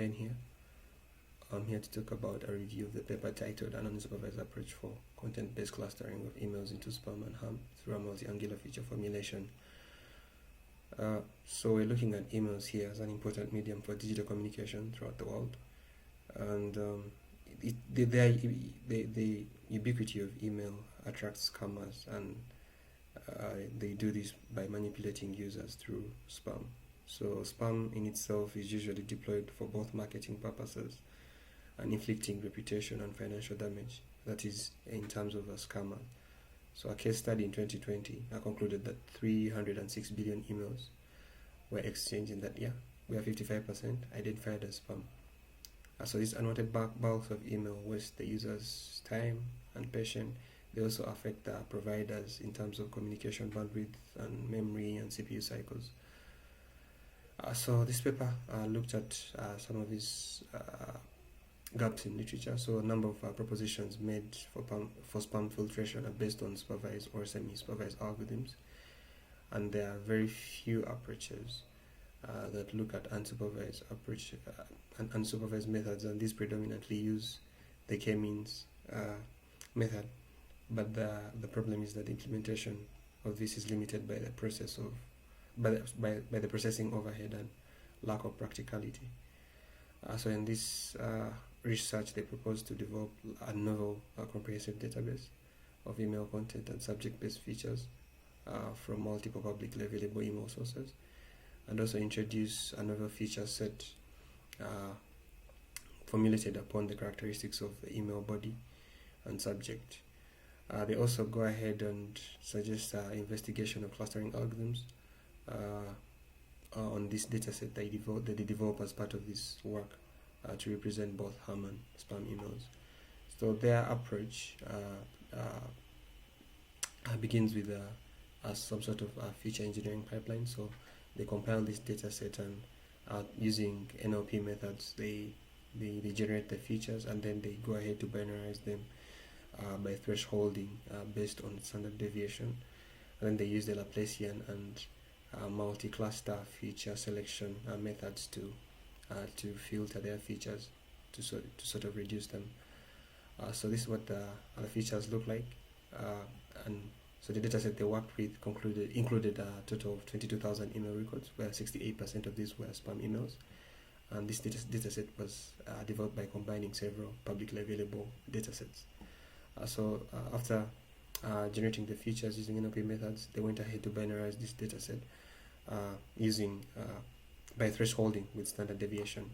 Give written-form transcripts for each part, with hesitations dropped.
Ben here. I'm here to talk about a review of the paper titled An Unsupervised Approach for Content-Based Clustering of Emails into Spam and Ham through a Multi-Angular Feature Formulation. So we're looking at emails here as an important medium for digital communication throughout the world. And the ubiquity of email attracts scammers, and they do this by manipulating users through spam. So spam in itself is usually deployed for both marketing purposes and inflicting reputation and financial damage, that is in terms of a scammer. So a case study in 2020 concluded that 306 billion emails were exchanged in that year, where 55% identified as spam. So these unwanted bulks of email waste the user's time and patience. They also affect the providers in terms of communication bandwidth and memory and CPU cycles. So this paper looked at some of these gaps in literature. So a number of propositions made for spam filtration are based on supervised or semi-supervised algorithms, and there are very few approaches that look at unsupervised methods, and these predominantly use the k-means method. But the problem is that the implementation of this is limited by the process of by the processing overhead and lack of practicality. So in this research, they proposed to develop a novel comprehensive database of email content and subject-based features from multiple publicly available email sources, and also introduce a novel feature set formulated upon the characteristics of the email body and subject. They also go ahead and suggest investigation of clustering algorithms on this dataset that they develop as part of this work to represent both ham and spam emails. So their approach begins with some sort of feature engineering pipeline. So they compile this dataset, and using NLP methods, they generate the features, and then they go ahead to binarize them by thresholding based on standard deviation. And then they use the Laplacian and multi-cluster feature selection methods to filter their features to sort of reduce them. So this is what the features look like, and so the dataset they worked with included a total of 22,000 email records, where 68% of these were spam emails. And this dataset was developed by combining several publicly available datasets. So after generating the features using NLP methods, they went ahead to binarize this dataset using by thresholding with standard deviation.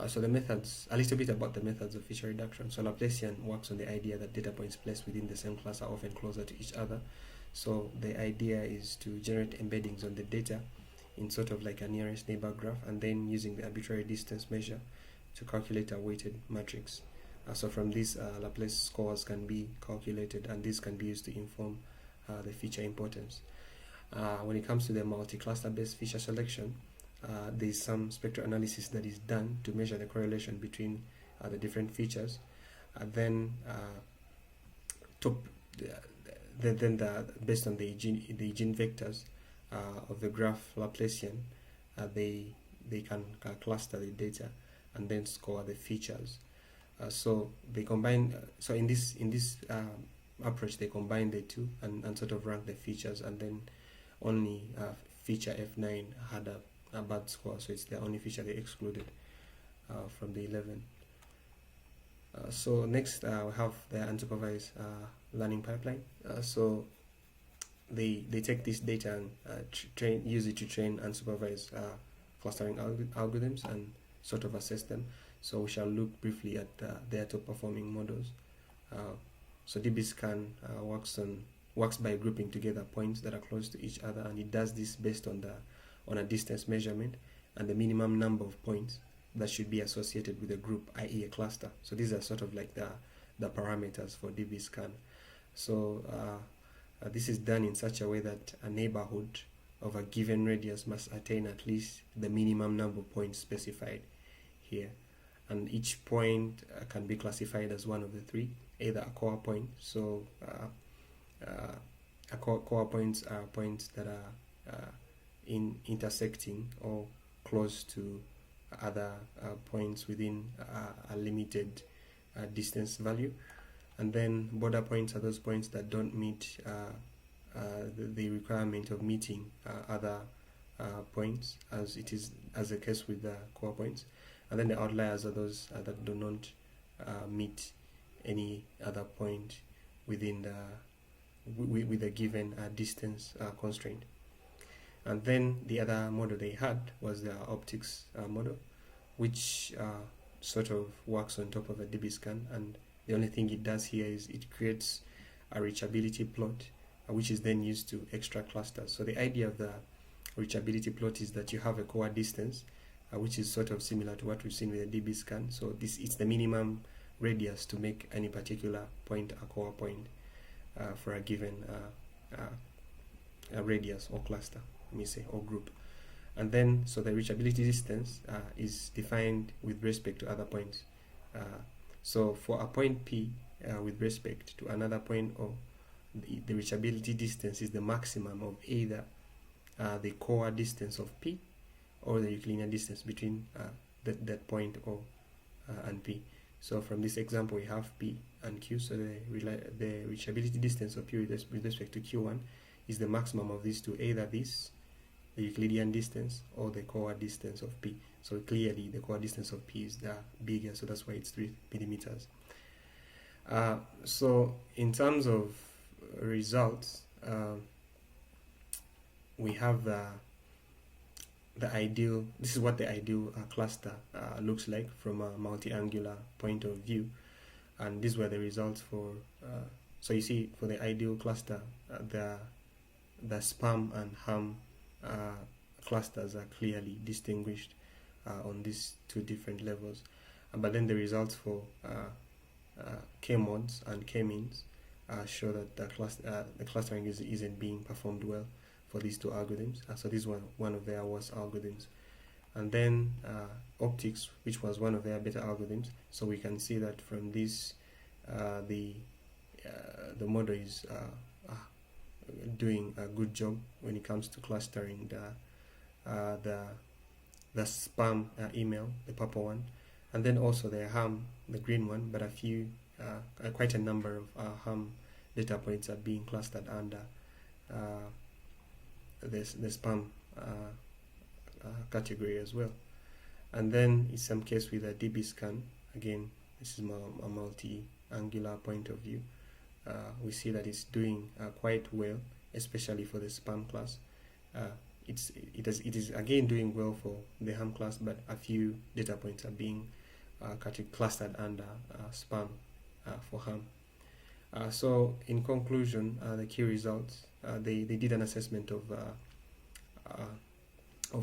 So the methods, a little bit about the methods of feature reduction. So Laplacian works on the idea that data points placed within the same class are often closer to each other. So the idea is to generate embeddings on the data in sort of like a nearest neighbor graph, and then using the arbitrary distance measure to calculate a weighted matrix. So from this, Laplace scores can be calculated, and this can be used to inform the feature importance. When it comes to the multi-cluster based feature selection, there is some spectral analysis that is done to measure the correlation between the different features. Based on the gene vectors of the graph Laplacian, they can cluster the data and then score the features. So they combine. So in this approach, they combine the two and sort of rank the features, and then only feature F9 had a bad score, so it's the only feature they excluded from the 11. So next we have the unsupervised learning pipeline. So they take this data and use it to train unsupervised clustering algorithms and sort of assess them. So we shall look briefly at their top performing models. So DBScan works by grouping together points that are close to each other, and it does this based on a distance measurement and the minimum number of points that should be associated with a group, i.e. a cluster. So these are sort of like the parameters for DBScan. So this is done in such a way that a neighborhood of a given radius must attain at least the minimum number of points specified here. And each point can be classified as one of the three, either a core point. So core points are points that are intersecting or close to other points within a limited distance value. And then border points are those points that don't meet the requirement of meeting other points, as it is as the case with the core points. And then the outliers are those that do not meet any other point within the with a given distance constraint. And then the other model they had was the optics model, which sort of works on top of a DBSCAN, and the only thing it does here is it creates a reachability plot, which is then used to extract clusters. So the idea of the reachability plot is that you have a core distance, which is sort of similar to what we've seen with the DBSCAN. So this it's the minimum radius to make any particular point a core point for a given a radius or cluster, let me say, or group. And then, so the reachability distance is defined with respect to other points. So for a point P with respect to another point O, the reachability distance is the maximum of either the core distance of P or the Euclidean distance between that point O and P. So from this example, we have P and Q. So the reachability distance of P with respect to Q1 is the maximum of these two, either this, the Euclidean distance, or the core distance of P. So clearly the core distance of P is bigger, so that's why it's 3 millimeters. So in terms of results, we have the ideal, this is what the ideal cluster looks like from a multi-angular point of view, and these were the results for so you see, for the ideal cluster, the SPAM and HAM clusters are clearly distinguished on these two different levels, but then the results for K-mods and K-means show that the clustering isn't being performed well for these two algorithms. So this was one of their worst algorithms. And then optics, which was one of their better algorithms. So we can see that from this, the model is doing a good job when it comes to clustering the spam email, the purple one, and then also the ham, the green one, but quite a number of ham data points are being clustered under the spam category as well. And then in some case with a DBSCAN, again, this is a multi-angular point of view, we see that it's doing quite well, especially for the spam class. It is again doing well for the ham class, but a few data points are being clustered under spam for ham. So in conclusion, the key results, they did an assessment of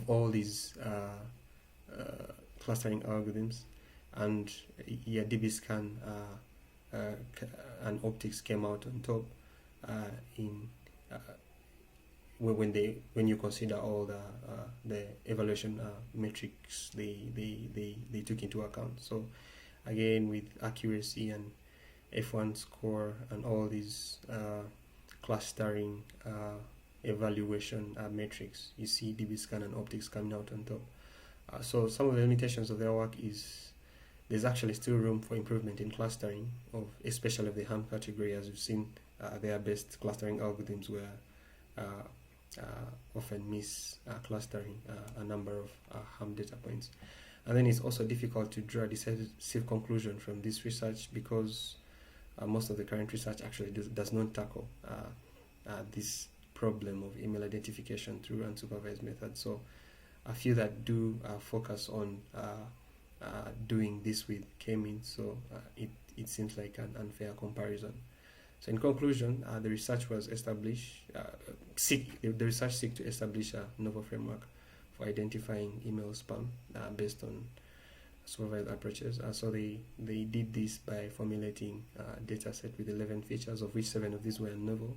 all these clustering algorithms, and yeah, DBSCAN and optics came out on top when you consider all the evaluation metrics they took into account. So again, with accuracy and F1 score and all these clustering evaluation metrics, you see DBSCAN and optics coming out on top. So some of the limitations of their work is there's actually still room for improvement in clustering, especially of the ham category. As you've seen, their best clustering algorithms were often miss clustering a number of ham data points. And then it's also difficult to draw a decisive conclusion from this research, because most of the current research actually does not tackle this problem of email identification through unsupervised methods. So a few that do focus on doing this with K-means, so it seems like an unfair comparison. So in conclusion, the research was established, the research seek to establish a novel framework for identifying email spam based on supervised approaches. So they did this by formulating a data set with 11 features, of which 7 of these were novel.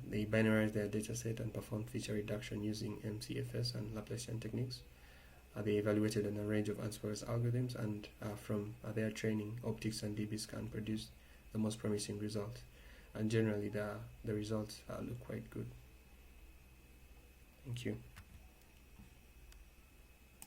They binarized their data set and performed feature reduction using MCFS and Laplacian techniques. They evaluated on a range of unsupervised algorithms, and from their training, optics and DBSCAN produced the most promising results. And generally, the results look quite good. Thank you.